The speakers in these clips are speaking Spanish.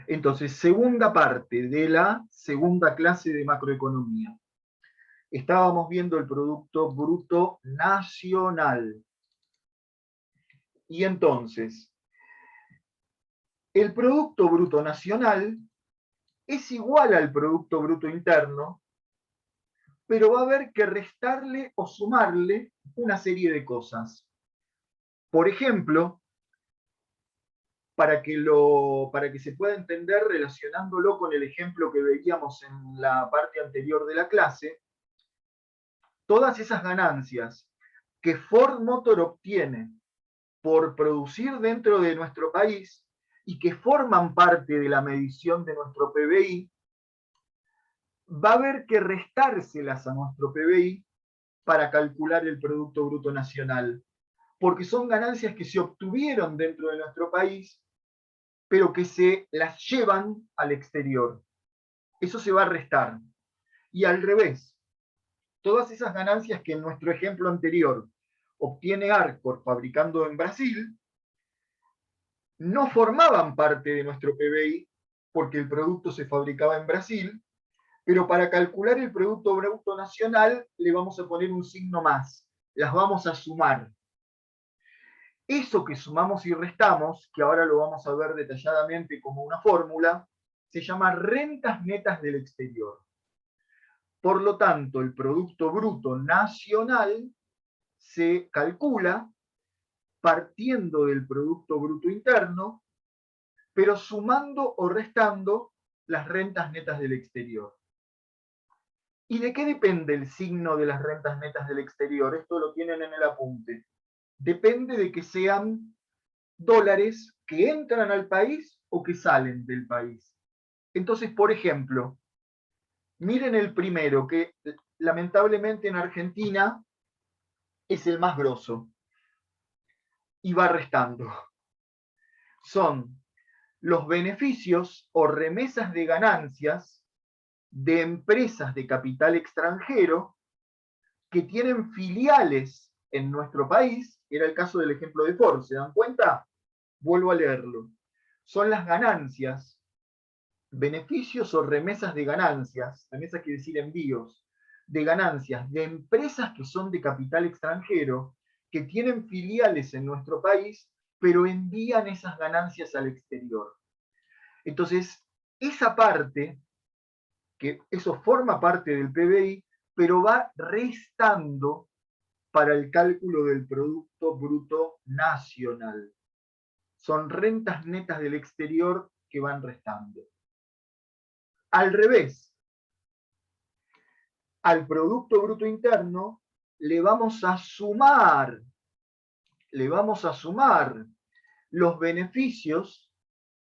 Entonces, segunda parte de la segunda clase de macroeconomía. Estábamos viendo el Producto Bruto Nacional. Y entonces, el Producto Bruto Nacional es igual al Producto Bruto Interno, pero va a haber que restarle o sumarle una serie de cosas. Por ejemplo, para que se pueda entender relacionándolo con el ejemplo que veíamos en la parte anterior de la clase, todas esas ganancias que Ford Motor obtiene por producir dentro de nuestro país y que forman parte de la medición de nuestro PBI, va a haber que restárselas a nuestro PBI para calcular el Producto Bruto Nacional, porque son ganancias que se obtuvieron dentro de nuestro país, pero que se las llevan al exterior. Eso se va a restar. Y al revés, todas esas ganancias que en nuestro ejemplo anterior obtiene Arcor fabricando en Brasil, no formaban parte de nuestro PBI porque el producto se fabricaba en Brasil, pero para calcular el Producto Bruto Nacional le vamos a poner un signo más, las vamos a sumar. Eso que sumamos y restamos, que ahora lo vamos a ver detalladamente como una fórmula, se llama rentas netas del exterior. Por lo tanto, el Producto Bruto Nacional se calcula partiendo del Producto Bruto Interno, pero sumando o restando las rentas netas del exterior. ¿Y de qué depende el signo de las rentas netas del exterior? Esto lo tienen en el apunte. Depende de que sean dólares que entran al país o que salen del país. Entonces, por ejemplo, miren el primero, que lamentablemente en Argentina es el más grosso y va restando. Son los beneficios o remesas de ganancias de empresas de capital extranjero que tienen filiales en nuestro país. Era el caso del ejemplo de Ford, ¿se dan cuenta? Vuelvo a leerlo. Son las ganancias, beneficios o remesas de ganancias, remesas quiere decir envíos, de ganancias de empresas que son de capital extranjero, que tienen filiales en nuestro país, pero envían esas ganancias al exterior. Entonces, esa parte, que eso forma parte del PBI, pero va restando para el cálculo del Producto Bruto Nacional. Son rentas netas del exterior que van restando. Al revés, al Producto Bruto Interno le vamos a sumar los beneficios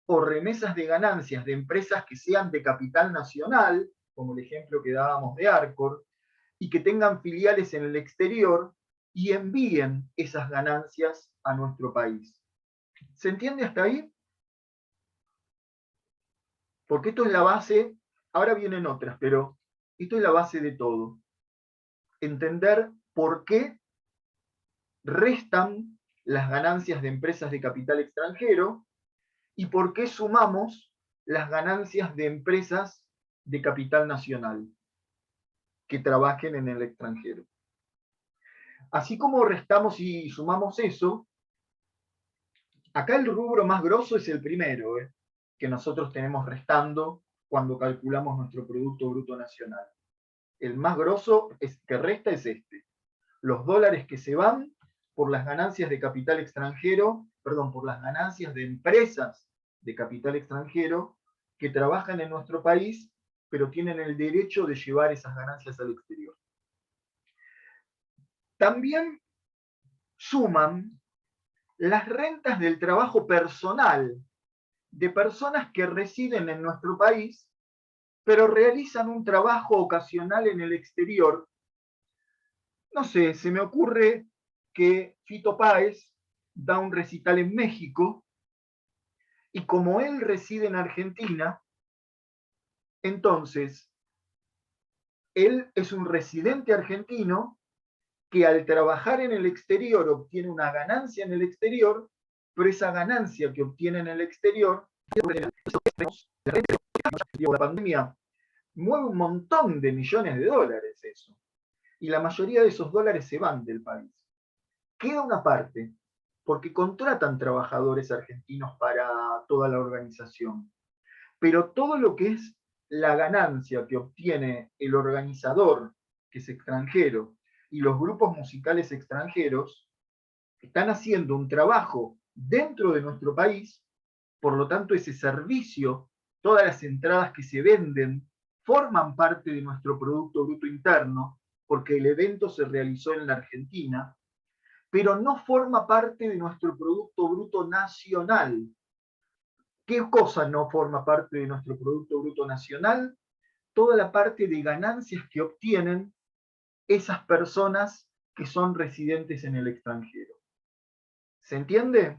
o remesas de ganancias de empresas que sean de capital nacional, como el ejemplo que dábamos de Arcor, y que tengan filiales en el exterior y envíen esas ganancias a nuestro país. ¿Se entiende hasta ahí? Porque esto es la base, ahora vienen otras, pero esto es la base de todo. Entender por qué restan las ganancias de empresas de capital extranjero y por qué sumamos las ganancias de empresas de capital nacional que trabajen en el extranjero. Así como restamos y sumamos eso, acá el rubro más grosso es el primero, que nosotros tenemos restando cuando calculamos nuestro Producto Bruto Nacional. El más grosso que resta es este. Los dólares que se van por las ganancias de capital extranjero, perdón, por las ganancias de empresas de capital extranjero que trabajan en nuestro país, pero tienen el derecho de llevar esas ganancias al exterior. También suman las rentas del trabajo personal de personas que residen en nuestro país, pero realizan un trabajo ocasional en el exterior. No sé, se me ocurre que Fito Páez da un recital en México y como él reside en Argentina, entonces él es un residente argentino que al trabajar en el exterior obtiene una ganancia en el exterior, pero esa ganancia que obtiene en el exterior La pandemia mueve un montón de millones de dólares eso. Y la mayoría de esos dólares se van del país. Queda una parte, porque contratan trabajadores argentinos para toda la organización. Pero todo lo que es la ganancia que obtiene el organizador, que es extranjero, y los grupos musicales extranjeros, están haciendo un trabajo dentro de nuestro país, por lo tanto ese servicio, todas las entradas que se venden, forman parte de nuestro Producto Bruto Interno, porque el evento se realizó en la Argentina, pero no forma parte de nuestro Producto Bruto Nacional. ¿Qué cosa no forma parte de nuestro Producto Bruto Nacional? Toda la parte de ganancias que obtienen esas personas que son residentes en el extranjero. ¿Se entiende?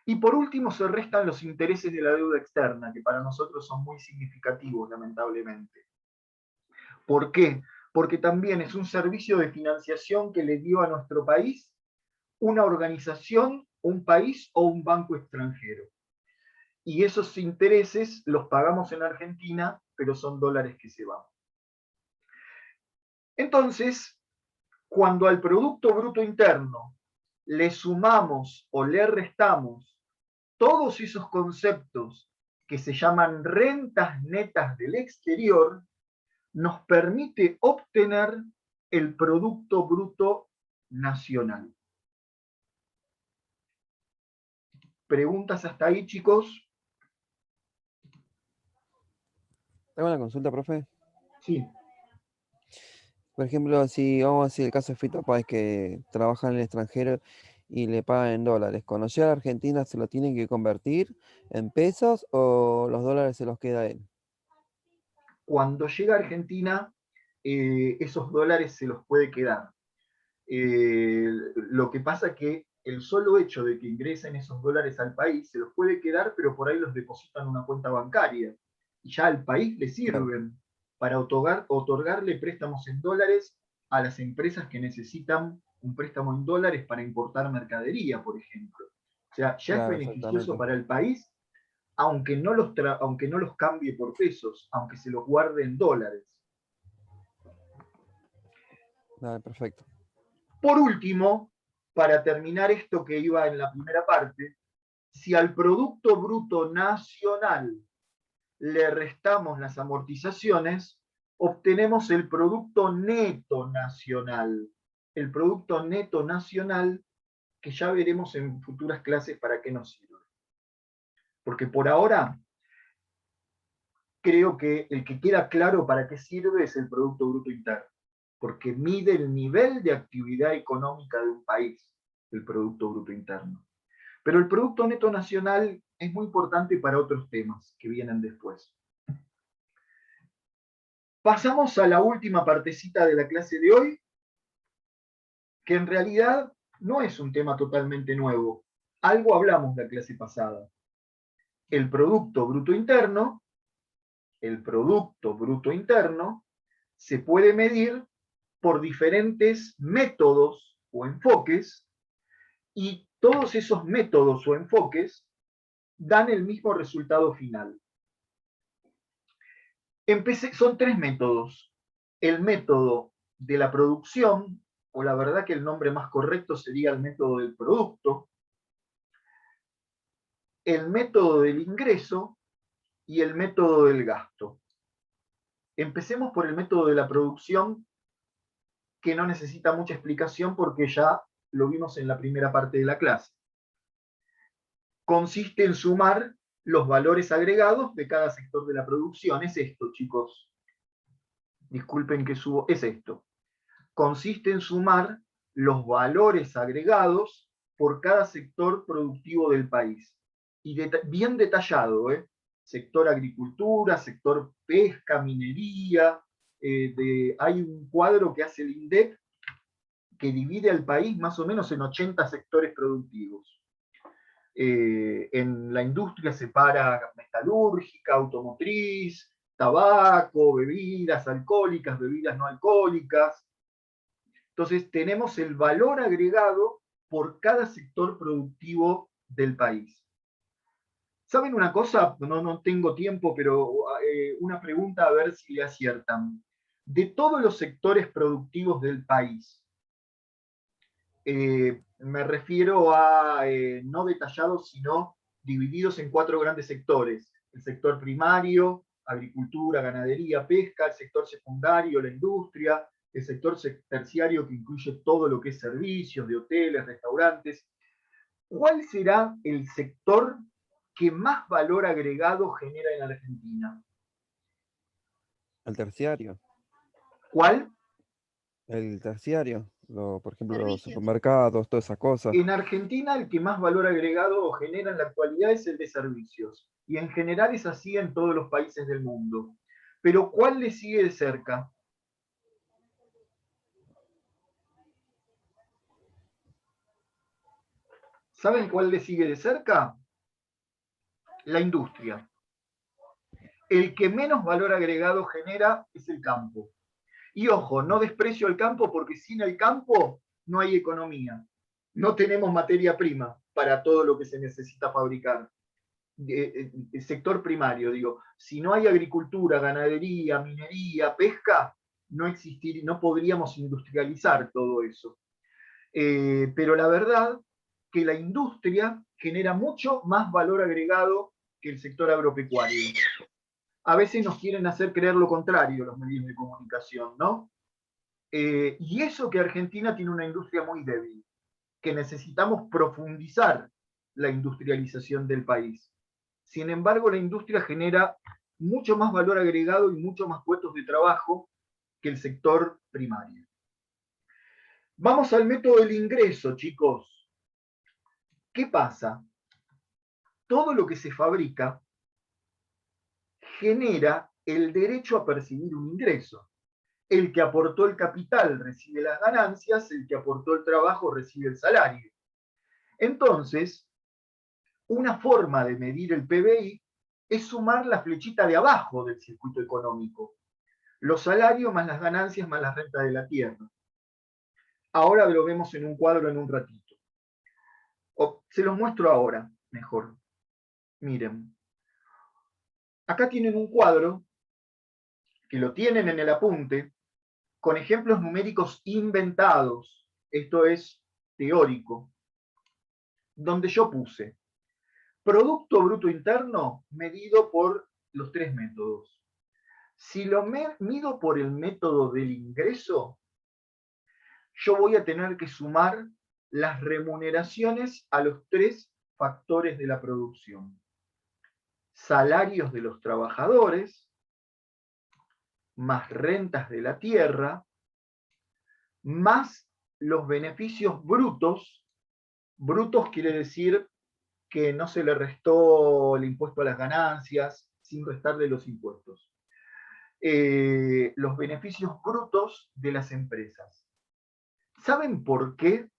Y por último se restan los intereses de la deuda externa, que para nosotros son muy significativos, lamentablemente. ¿Por qué? Porque también es un servicio de financiación que le dio a nuestro país una organización, un país o un banco extranjero. Y esos intereses los pagamos en Argentina, pero son dólares que se van. Entonces, cuando al Producto Bruto Interno le sumamos o le restamos todos esos conceptos que se llaman rentas netas del exterior, nos permite obtener el Producto Bruto Nacional. ¿Preguntas hasta ahí, chicos? ¿Tengo una consulta, profe? Sí. Por ejemplo, si vamos a decir el caso de Fito Páez, que trabaja en el extranjero y le pagan en dólares, ¿cuando llega a la Argentina se lo tienen que convertir en pesos o los dólares se los queda él? Cuando llega a Argentina, esos dólares se los puede quedar. Lo que pasa es que el solo hecho de que ingresen esos dólares al país se los puede quedar, pero por ahí los depositan en una cuenta bancaria. Y ya al país le Claro, sirven para otorgarle préstamos en dólares a las empresas que necesitan un préstamo en dólares para importar mercadería, por ejemplo. O sea, ya es claro, beneficioso exactamente. para el país, aunque no los cambie por pesos, aunque se los guarde en dólares. Dale, perfecto. Por último, para terminar esto que iba en la primera parte, si al Producto Bruto Nacional le restamos las amortizaciones, obtenemos el Producto Neto Nacional. El Producto Neto Nacional que ya veremos en futuras clases para qué nos sirve. Porque por ahora creo que el que queda claro para qué sirve es el Producto Bruto Interno, porque mide el nivel de actividad económica de un país, el Producto Bruto Interno. Pero el Producto Neto Nacional es muy importante para otros temas que vienen después. Pasamos a la última partecita de la clase de hoy, que en realidad no es un tema totalmente nuevo. Algo hablamos la clase pasada. El Producto Bruto Interno, el Producto Bruto Interno, se puede medir por diferentes métodos o enfoques, y todos esos métodos o enfoques dan el mismo resultado final. Son tres métodos. El método de la producción, o la verdad que el nombre más correcto sería el método del producto, el método del ingreso y el método del gasto. Empecemos por el método de la producción, que no necesita mucha explicación porque ya lo vimos en la primera parte de la clase. Consiste en sumar los valores agregados de cada sector de la producción. Es esto, chicos. Disculpen que subo. Es esto. Consiste en sumar los valores agregados por cada sector productivo del país. Y bien detallado, ¿eh? Sector agricultura, sector pesca, minería. Hay un cuadro que hace el INDEC que divide al país más o menos en 80 sectores productivos. En la industria se para metalúrgica, automotriz, tabaco, bebidas alcohólicas, bebidas no alcohólicas. Entonces tenemos el valor agregado por cada sector productivo del país. ¿Saben una cosa? No tengo tiempo, pero una pregunta a ver si le aciertan. De todos los sectores productivos del país, me refiero a no detallados, sino divididos en 4 grandes sectores. El sector primario, agricultura, ganadería, pesca, el sector secundario, la industria, el sector terciario que incluye todo lo que es servicios de hoteles, restaurantes. ¿Cuál será el sector que más valor agregado genera en Argentina? El terciario. ¿Cuál? El terciario. Por ejemplo, los Servicios. supermercados, todas esas cosas. En Argentina el que más valor agregado genera en la actualidad es el de servicios. Y en general es así en todos los países del mundo. Pero ¿cuál le sigue de cerca? ¿Saben cuál le sigue de cerca? La industria. El que menos valor agregado genera es el campo. Y ojo, no desprecio el campo porque sin el campo no hay economía. No tenemos materia prima para todo lo que se necesita fabricar. El sector primario, digo, si no hay agricultura, ganadería, minería, pesca, no podríamos industrializar todo eso. Pero la verdad que la industria genera mucho más valor agregado que el sector agropecuario. A veces nos quieren hacer creer lo contrario los medios de comunicación, ¿no? Y eso que Argentina tiene una industria muy débil, que necesitamos profundizar la industrialización del país. Sin embargo, la industria genera mucho más valor agregado y mucho más puestos de trabajo que el sector primario. Vamos al método del ingreso, chicos. ¿Qué pasa? Todo lo que se fabrica genera el derecho a percibir un ingreso. El que aportó el capital recibe las ganancias, el que aportó el trabajo recibe el salario. Entonces, una forma de medir el PBI es sumar la flechita de abajo del circuito económico. Los salarios más las ganancias más las rentas de la tierra. Ahora lo vemos en un cuadro en un ratito. Se los muestro ahora, mejor. Miren. Acá tienen un cuadro, que lo tienen en el apunte, con ejemplos numéricos inventados. Esto es teórico. Donde yo puse Producto Bruto Interno medido por los 3 métodos. Si lo mido por el método del ingreso, yo voy a tener que sumar las remuneraciones a los 3 factores de la producción. Salarios de los trabajadores, más rentas de la tierra, más los beneficios brutos. Brutos quiere decir que no se le restó el impuesto a las ganancias, sin restarle los impuestos. Los beneficios brutos de las empresas. ¿Saben por qué?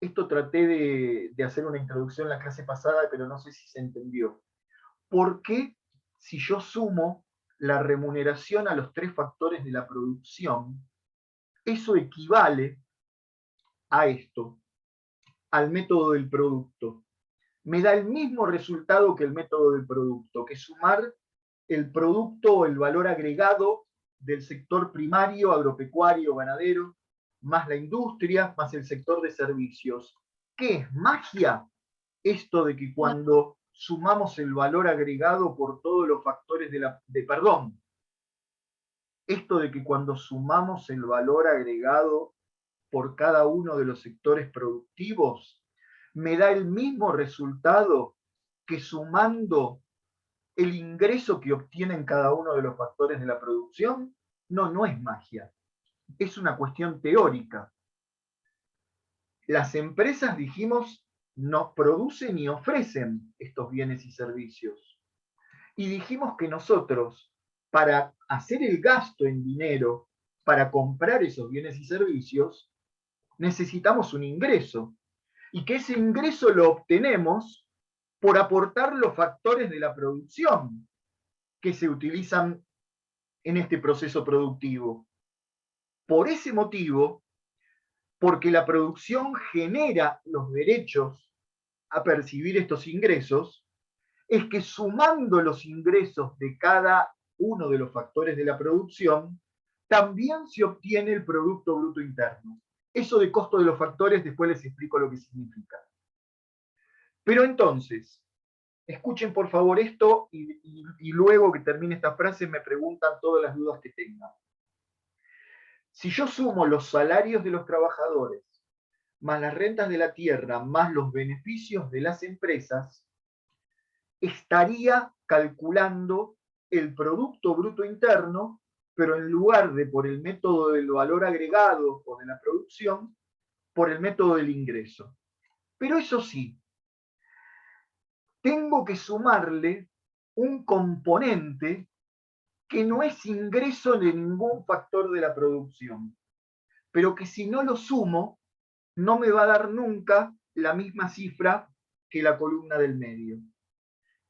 Esto traté de hacer una introducción en la clase pasada, pero no sé si se entendió. ¿Por qué si yo sumo la remuneración a los 3 factores de la producción, eso equivale a esto, al método del producto? Me da el mismo resultado que el método del producto, que sumar el producto o el valor agregado del sector primario, agropecuario, ganadero, más la industria, más el sector de servicios. ¿Qué es magia? Esto de que cuando sumamos el valor agregado por todos los factores esto de que cuando sumamos el valor agregado por cada uno de los sectores productivos, me da el mismo resultado que sumando el ingreso que obtienen cada uno de los factores de la producción. No es magia. Es una cuestión teórica. Las empresas, dijimos, nos producen y ofrecen estos bienes y servicios. Y dijimos que nosotros, para hacer el gasto en dinero, para comprar esos bienes y servicios, necesitamos un ingreso. Y que ese ingreso lo obtenemos por aportar los factores de la producción que se utilizan en este proceso productivo. Por ese motivo, porque la producción genera los derechos a percibir estos ingresos, es que sumando los ingresos de cada uno de los factores de la producción, también se obtiene el Producto Bruto Interno. Eso de costo de los factores, después les explico lo que significa. Pero entonces, escuchen por favor esto y luego que termine esta frase me preguntan todas las dudas que tengan. Si yo sumo los salarios de los trabajadores, más las rentas de la tierra, más los beneficios de las empresas, estaría calculando el Producto Bruto Interno, pero en lugar de por el método del valor agregado o de la producción, por el método del ingreso. Pero eso sí, tengo que sumarle un componente que no es ingreso de ningún factor de la producción, pero que si no lo sumo, no me va a dar nunca la misma cifra que la columna del medio.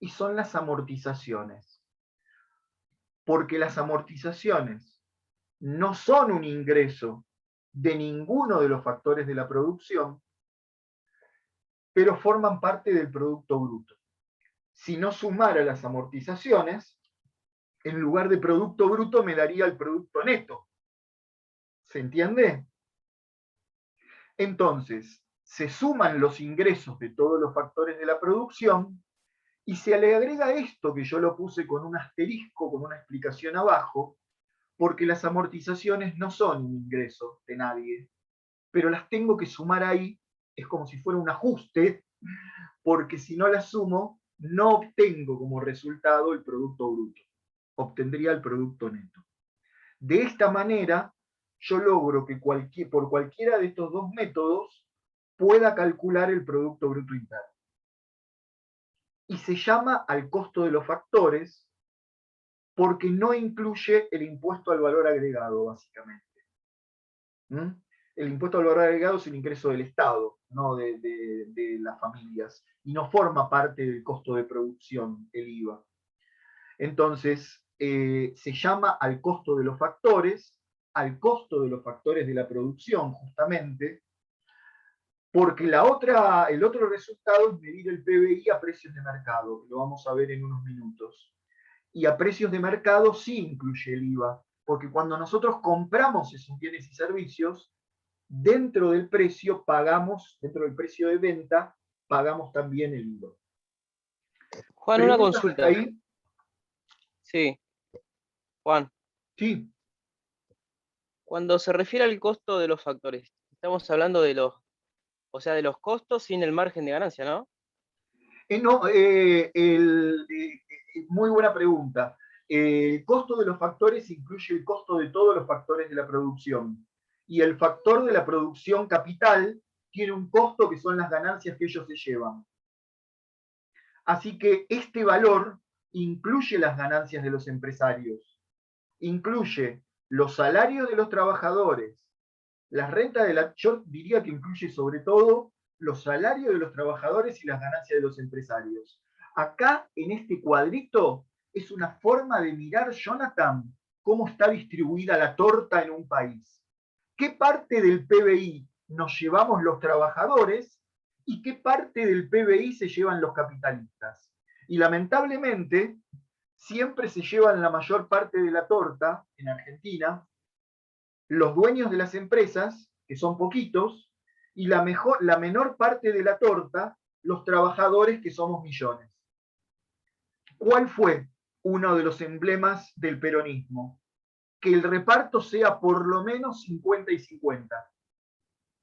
Y son las amortizaciones. Porque las amortizaciones no son un ingreso de ninguno de los factores de la producción, pero forman parte del Producto Bruto. Si no sumara las amortizaciones, en lugar de Producto Bruto me daría el Producto Neto. ¿Se entiende? Entonces, se suman los ingresos de todos los factores de la producción y se le agrega esto que yo lo puse con un asterisco, con una explicación abajo, porque las amortizaciones no son un ingreso de nadie, pero las tengo que sumar ahí, es como si fuera un ajuste, porque si no las sumo, no obtengo como resultado el Producto Bruto, obtendría el Producto Neto. De esta manera, yo logro que por cualquiera de estos dos métodos pueda calcular el Producto Bruto Interno. Y se llama al costo de los factores porque no incluye el impuesto al valor agregado, básicamente. ¿Mm? El impuesto al valor agregado es un ingreso del Estado, no de las familias, y no forma parte del costo de producción, el IVA. Entonces, se llama al costo de los factores de la producción, justamente, porque el otro resultado es medir el PBI a precios de mercado, que lo vamos a ver en unos minutos. Y a precios de mercado sí incluye el IVA, porque cuando nosotros compramos esos bienes y servicios, dentro del precio pagamos, dentro del precio de venta, pagamos también el IVA. Juan, una ¿Preguntas hasta consulta. ahí? Sí, Juan, Sí. cuando se refiere al costo de los factores, estamos hablando de los, o sea, de los costos sin el margen de ganancia, ¿no? No, muy buena pregunta. El costo de los factores incluye el costo de todos los factores de la producción. Y el factor de la producción capital tiene un costo que son las ganancias que ellos se llevan. Así que este valor incluye las ganancias de los empresarios, incluye los salarios de los trabajadores, las rentas de la... Yo diría que incluye sobre todo los salarios de los trabajadores y las ganancias de los empresarios. Acá, en este cuadrito, es una forma de mirar, Jonathan, cómo está distribuida la torta en un país. ¿Qué parte del PBI nos llevamos los trabajadores y qué parte del PBI se llevan los capitalistas? Y lamentablemente, siempre se llevan la mayor parte de la torta en Argentina los dueños de las empresas, que son poquitos, y la menor parte de la torta, los trabajadores, que somos millones. ¿Cuál fue uno de los emblemas del peronismo? Que el reparto sea por lo menos 50 y 50.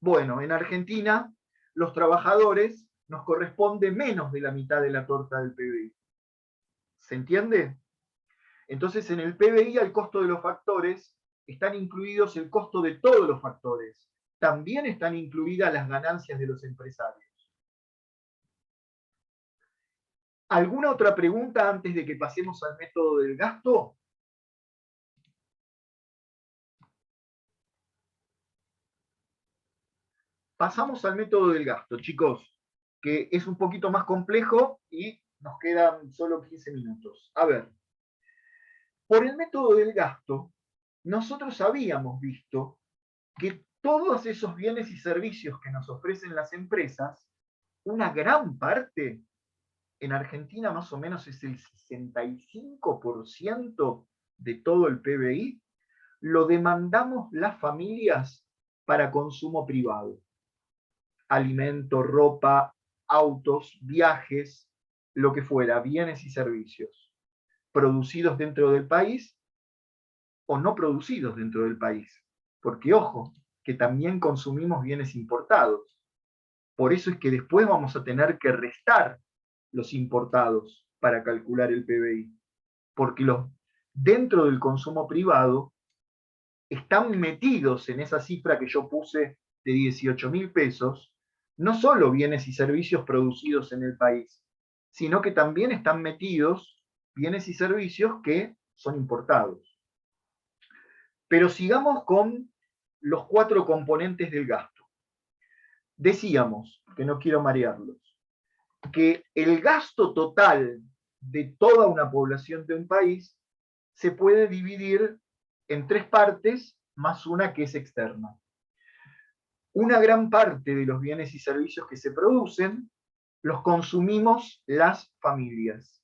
Bueno, en Argentina, los trabajadores nos corresponde menos de la mitad de la torta del PBI. ¿Se entiende? Entonces, en el PBI, al costo de los factores, están incluidos el costo de todos los factores. También están incluidas las ganancias de los empresarios. ¿Alguna otra pregunta antes de que pasemos al método del gasto? Pasamos al método del gasto, chicos, que es un poquito más complejo y nos quedan solo 15 minutos. A ver, por el método del gasto, nosotros habíamos visto que todos esos bienes y servicios que nos ofrecen las empresas, una gran parte en Argentina más o menos es el 65% de todo el PBI, lo demandamos las familias para consumo privado. Alimento, ropa, autos, viajes, lo que fuera, bienes y servicios, producidos dentro del país o no producidos dentro del país. Porque, ojo, que también consumimos bienes importados. Por eso es que después vamos a tener que restar los importados para calcular el PBI. Porque dentro del consumo privado están metidos en esa cifra que yo puse de 18.000 pesos, no solo bienes y servicios producidos en el país, sino que también están metidos bienes y servicios que son importados. Pero sigamos con los 4 componentes del gasto. Decíamos, que no quiero marearlos, que el gasto total de toda una población de un país se puede dividir en 3 partes más una que es externa. Una gran parte de los bienes y servicios que se producen los consumimos las familias,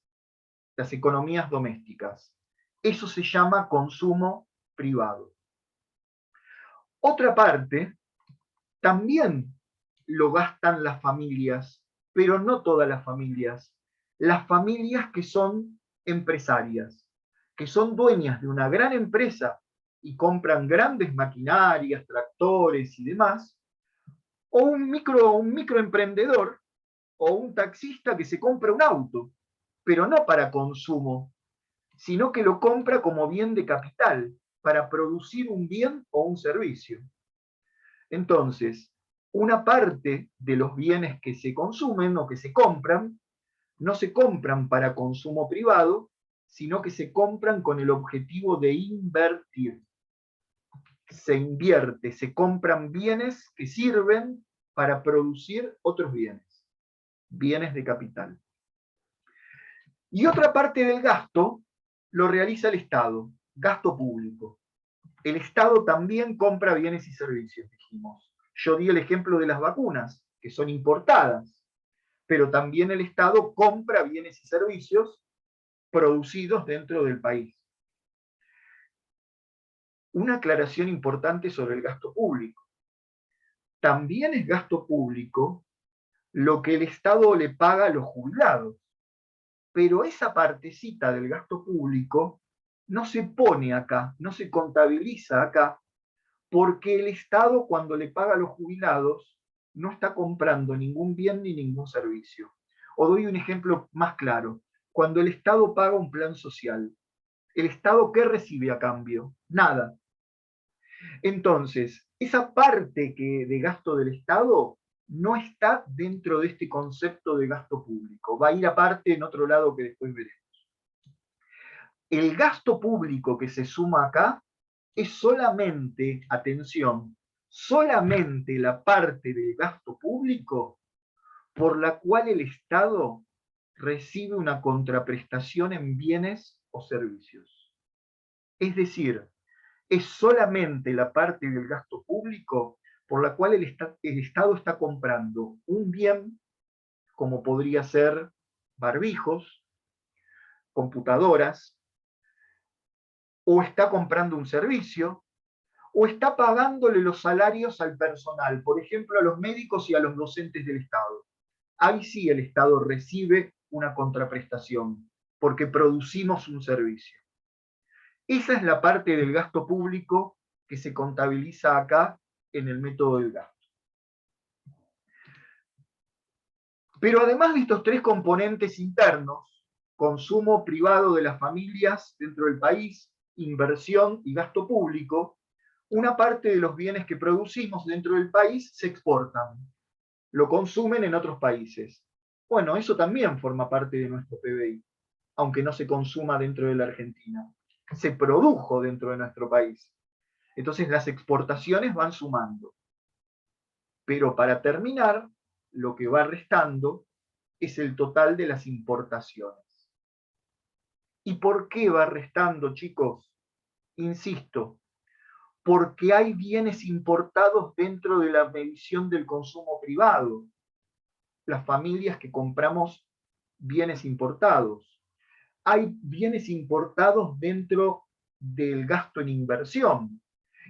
las economías domésticas. Eso se llama consumo privado. Otra parte también lo gastan las familias, pero no todas las familias. Las familias que son empresarias, que son dueñas de una gran empresa y compran grandes maquinarias, tractores y demás, o un microemprendedor o un taxista que se compra un auto, pero no para consumo, sino que lo compra como bien de capital, para producir un bien o un servicio. Entonces, una parte de los bienes que se consumen o que se compran, no se compran para consumo privado, sino que se compran con el objetivo de invertir. Se invierte, se compran bienes que sirven para producir otros bienes, bienes de capital. Y otra parte del gasto lo realiza el Estado, gasto público. El Estado también compra bienes y servicios, dijimos. Yo di el ejemplo de las vacunas, que son importadas, pero también el Estado compra bienes y servicios producidos dentro del país. Una aclaración importante sobre el gasto público. También es gasto público lo que el Estado le paga a los jubilados, pero esa partecita del gasto público no se pone acá, no se contabiliza acá, porque el Estado, cuando le paga a los jubilados, no está comprando ningún bien ni ningún servicio. O doy un ejemplo más claro. Cuando el Estado paga un plan social, ¿el Estado qué recibe a cambio? Nada. Entonces, esa parte de gasto del Estado no está dentro de este concepto de gasto público. Va a ir aparte en otro lado que después veremos. El gasto público que se suma acá es solamente, atención, solamente la parte del gasto público por la cual el Estado recibe una contraprestación en bienes o servicios. Es decir, es solamente la parte del gasto público por la cual el Estado está comprando un bien, como podría ser barbijos, computadoras, o está comprando un servicio, o está pagándole los salarios al personal, por ejemplo, a los médicos y a los docentes del Estado. Ahí sí el Estado recibe una contraprestación, porque producimos un servicio. Esa es la parte del gasto público que se contabiliza acá en el método del gasto. Pero además de estos 3 componentes internos, consumo privado de las familias dentro del país, inversión y gasto público, una parte de los bienes que producimos dentro del país se exportan, lo consumen en otros países. Bueno, eso también forma parte de nuestro PBI, aunque no se consuma dentro de la Argentina. Se produjo dentro de nuestro país. Entonces las exportaciones van sumando. Pero para terminar, lo que va restando es el total de las importaciones. ¿Y por qué va restando, chicos? Insisto, porque hay bienes importados dentro de la medición del consumo privado. Las familias que compramos bienes importados. Hay bienes importados dentro del gasto en inversión.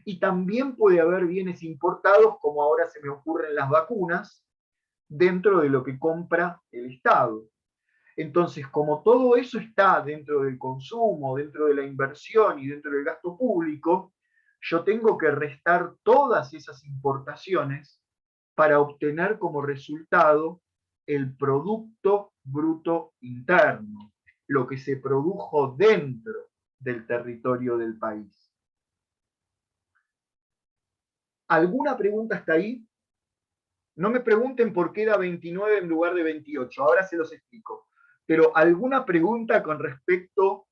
Y también puede haber bienes importados, como ahora se me ocurren las vacunas, dentro de lo que compra el Estado. Entonces, como todo eso está dentro del consumo, dentro de la inversión y dentro del gasto público, yo tengo que restar todas esas importaciones para obtener como resultado el Producto Bruto Interno, lo que se produjo dentro del territorio del país. ¿Alguna pregunta hasta ahí? No me pregunten por qué era 29 en lugar de 28, ahora se los explico. Pero ¿alguna pregunta con respecto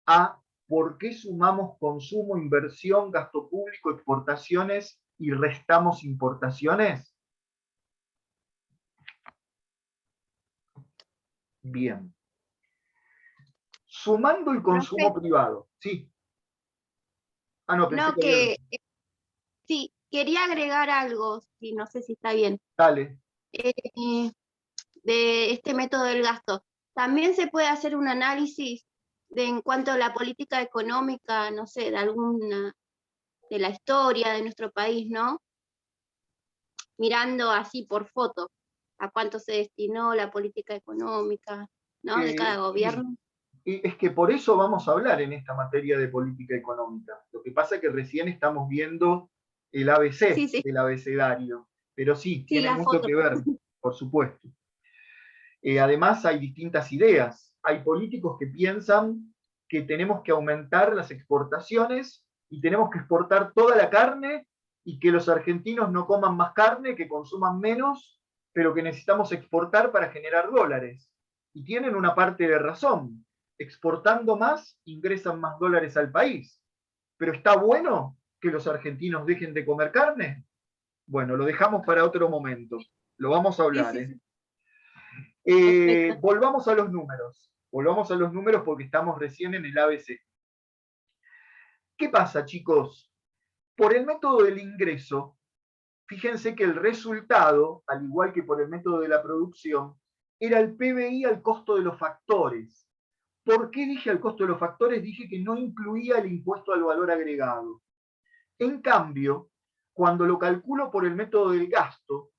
a por qué sumamos consumo, inversión, gasto público, exportaciones y restamos importaciones? Bien. Sumando el consumo Profe, privado. Sí. Ah, no, pensé no, que había... sí, quería agregar algo, sí, no sé si está bien, Dale. de este método del gasto. También se puede hacer un análisis en cuanto a la política económica, no sé, de la historia de nuestro país, ¿no? Mirando así por foto a cuánto se destinó la política económica, ¿no? De cada gobierno. Y es que por eso vamos a hablar en esta materia de política económica. Lo que pasa es que recién estamos viendo el ABC Sí, sí, del abecedario, pero sí, sí, tiene la mucho foto. que ver, por supuesto. Además, hay distintas ideas. Hay políticos que piensan que tenemos que aumentar las exportaciones y tenemos que exportar toda la carne y que los argentinos no coman más carne, que consuman menos, pero que necesitamos exportar para generar dólares. Y tienen una parte de razón. Exportando más, ingresan más dólares al país. Pero ¿está bueno que los argentinos dejen de comer carne? Bueno, lo dejamos para otro momento. Lo vamos a Sí, hablar, sí, ¿eh? sí, perfecto. Volvamos a los números. Volvamos a los números porque estamos recién en el ABC. ¿Qué pasa, chicos? Por el método del ingreso, fíjense que el resultado, al igual que por el método de la producción, era el PBI al costo de los factores. ¿Por qué dije al costo de los factores? Dije que no incluía el impuesto al valor agregado. En cambio, cuando lo calculo por el método del gasto,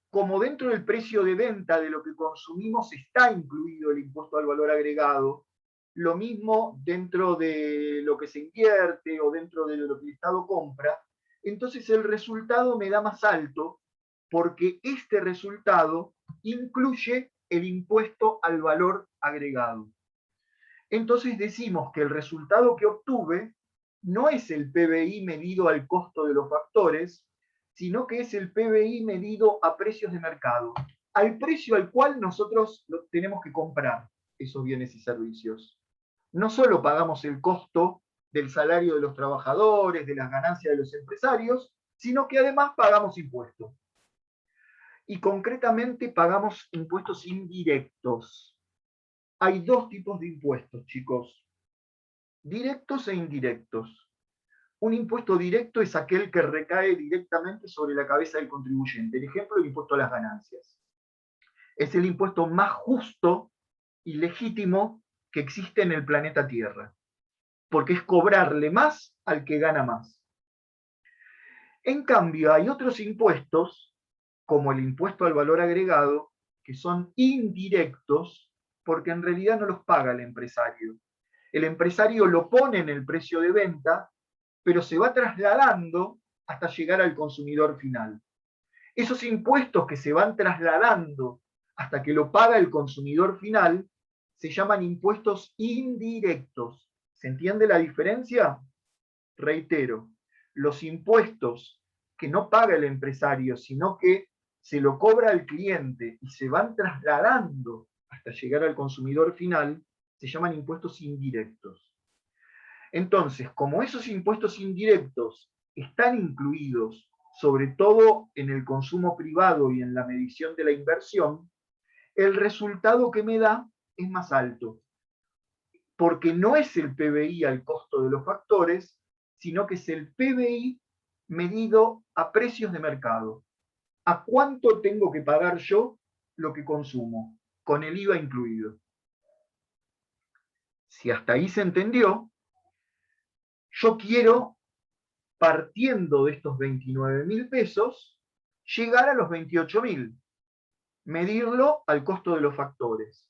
como dentro del precio de venta de lo que consumimos está incluido el impuesto al valor agregado, lo mismo dentro de lo que se invierte o dentro de lo que el Estado compra, entonces el resultado me da más alto porque este resultado incluye el impuesto al valor agregado. Entonces decimos que el resultado que obtuve no es el PBI medido al costo de los factores, sino que es el PBI medido a precios de mercado, al precio al cual nosotros tenemos que comprar esos bienes y servicios. No solo pagamos el costo del salario de los trabajadores, de las ganancias de los empresarios, sino que además pagamos impuestos. Y concretamente pagamos impuestos indirectos. Hay dos tipos de impuestos, chicos: directos e indirectos. Un impuesto directo es aquel que recae directamente sobre la cabeza del contribuyente. El ejemplo, el impuesto a las ganancias. Es el impuesto más justo y legítimo que existe en el planeta Tierra, porque es cobrarle más al que gana más. En cambio, hay otros impuestos, como el impuesto al valor agregado, que son indirectos, porque en realidad no los paga el empresario. El empresario lo pone en el precio de venta, pero se va trasladando hasta llegar al consumidor final. Esos impuestos que se van trasladando hasta que lo paga el consumidor final se llaman impuestos indirectos. ¿Se entiende la diferencia? Reitero, los impuestos que no paga el empresario, sino que se lo cobra al cliente y se van trasladando hasta llegar al consumidor final, se llaman impuestos indirectos. Entonces, como esos impuestos indirectos están incluidos sobre todo en el consumo privado y en la medición de la inversión, el resultado que me da es más alto, porque no es el PBI al costo de los factores, sino que es el PBI medido a precios de mercado. ¿A cuánto tengo que pagar yo lo que consumo? con el IVA incluido. Si hasta ahí se entendió, yo quiero, partiendo de estos 29.000 pesos, llegar a los 28.000, medirlo al costo de los factores.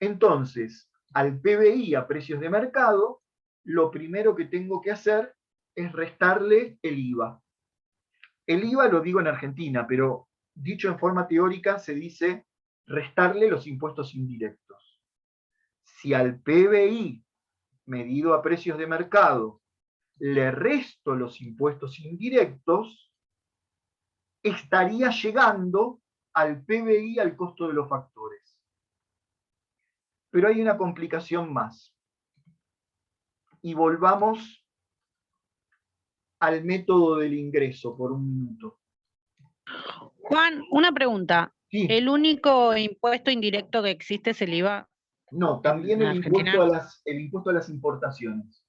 Entonces, al PBI a precios de mercado, lo primero que tengo que hacer es restarle el IVA. El IVA lo digo en Argentina, pero dicho en forma teórica se dice restarle los impuestos indirectos. Si al PBI medido a precios de mercado le resto los impuestos indirectos, estaría llegando al PBI al costo de los factores. Pero hay una complicación más. Y volvamos al método del ingreso por un minuto. Juan, una pregunta. Sí. ¿El único impuesto indirecto que existe es el IVA? No, también ¿En el Argentina? impuesto a las importaciones.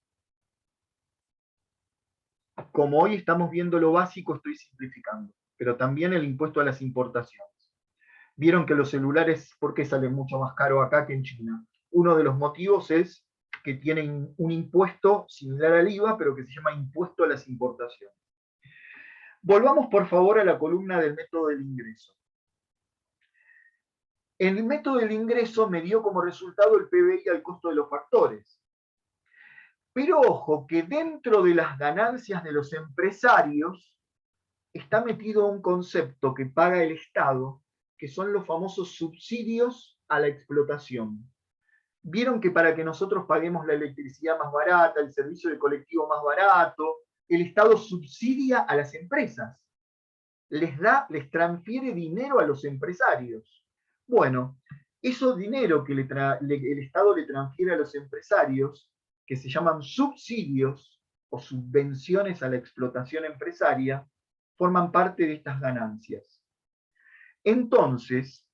Como hoy estamos viendo lo básico, estoy simplificando, pero también el impuesto a las importaciones. Vieron que los celulares, ¿por qué salen mucho más caro acá que en China? Uno de los motivos es que tienen un impuesto similar al IVA, pero que se llama impuesto a las importaciones. Volvamos, por favor, a la columna del método del ingreso. El método del ingreso me dio como resultado el PBI al costo de los factores. Pero ojo, que dentro de las ganancias de los empresarios está metido un concepto que paga el Estado, que son los famosos subsidios a la explotación. Vieron que para que nosotros paguemos la electricidad más barata, el servicio de colectivo más barato, el Estado subsidia a las empresas. Les transfiere dinero a los empresarios. Bueno, esos dinero que el Estado le transfiere a los empresarios, que se llaman subsidios o subvenciones a la explotación empresaria, forman parte de estas ganancias. Entonces,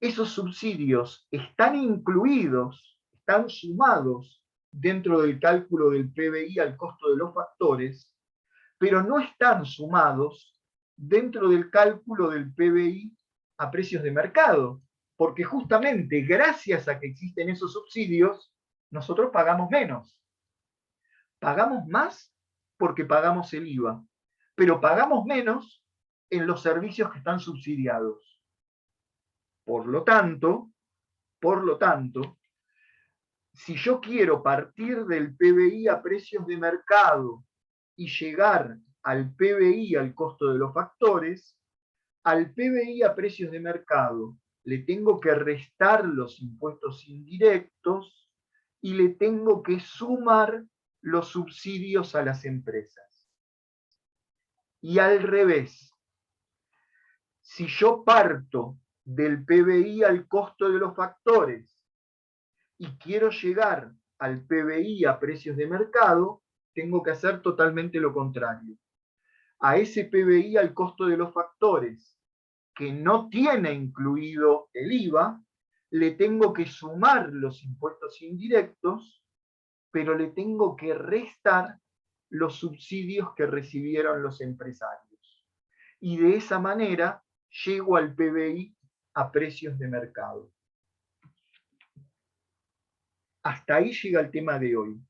esos subsidios están incluidos, están sumados dentro del cálculo del PBI al costo de los factores, pero no están sumados dentro del cálculo del PBI a precios de mercado, porque justamente gracias a que existen esos subsidios, nosotros pagamos menos. Pagamos más porque pagamos el IVA, pero pagamos menos en los servicios que están subsidiados. Por lo tanto, si yo quiero partir del PBI a precios de mercado y llegar al PBI al costo de los factores, al PBI a precios de mercado le tengo que restar los impuestos indirectos y le tengo que sumar los subsidios a las empresas. Y al revés, si yo parto del PBI al costo de los factores y quiero llegar al PBI a precios de mercado, tengo que hacer totalmente lo contrario. A ese PBI al costo de los factores, que no tiene incluido el IVA, le tengo que sumar los impuestos indirectos, pero le tengo que restar los subsidios que recibieron los empresarios. Y de esa manera llego al PBI a precios de mercado. Hasta ahí llega el tema de hoy.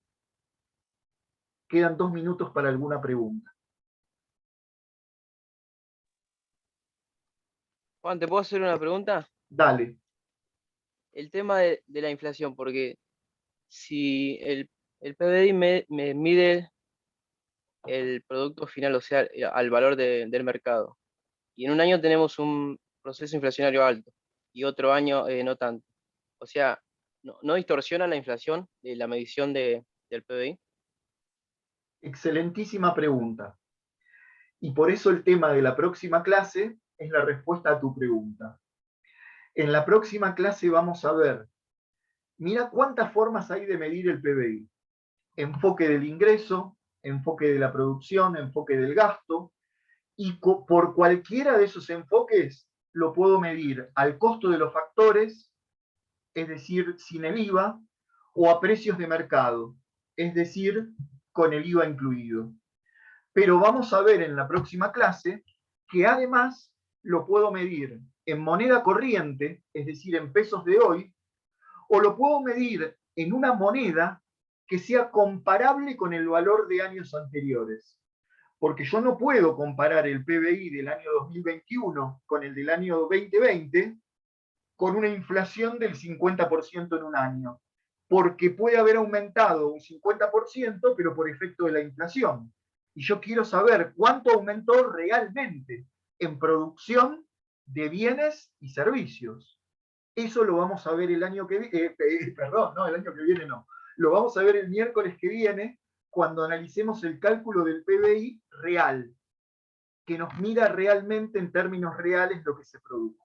Quedan 2 minutos para alguna pregunta. Juan, ¿te puedo hacer una pregunta? Dale. El tema de la inflación, porque si el PBI me mide el producto final, o sea, al valor del mercado, y en un año tenemos un proceso inflacionario alto, y otro año no tanto. O sea, ¿no distorsiona la inflación de la medición del PBI? Excelentísima pregunta. Y por eso el tema de la próxima clase es la respuesta a tu pregunta. En la próxima clase vamos a ver, mira cuántas formas hay de medir el PBI. Enfoque del ingreso, enfoque de la producción, enfoque del gasto, y por cualquiera de esos enfoques lo puedo medir al costo de los factores, es decir, sin el IVA, o a precios de mercado, es decir, con el IVA incluido. Pero vamos a ver en la próxima clase que además lo puedo medir en moneda corriente, es decir, en pesos de hoy, o lo puedo medir en una moneda que sea comparable con el valor de años anteriores. Porque yo no puedo comparar el PBI del año 2021 con el del año 2020 con una inflación del 50% en un año, porque puede haber aumentado un 50%, pero por efecto de la inflación. Y yo quiero saber cuánto aumentó realmente en producción de bienes y servicios. Eso lo vamos a ver el año que viene, perdón, no, el año que viene no. Lo vamos a ver el miércoles que viene cuando analicemos el cálculo del PBI real, que nos mira realmente en términos reales lo que se produjo.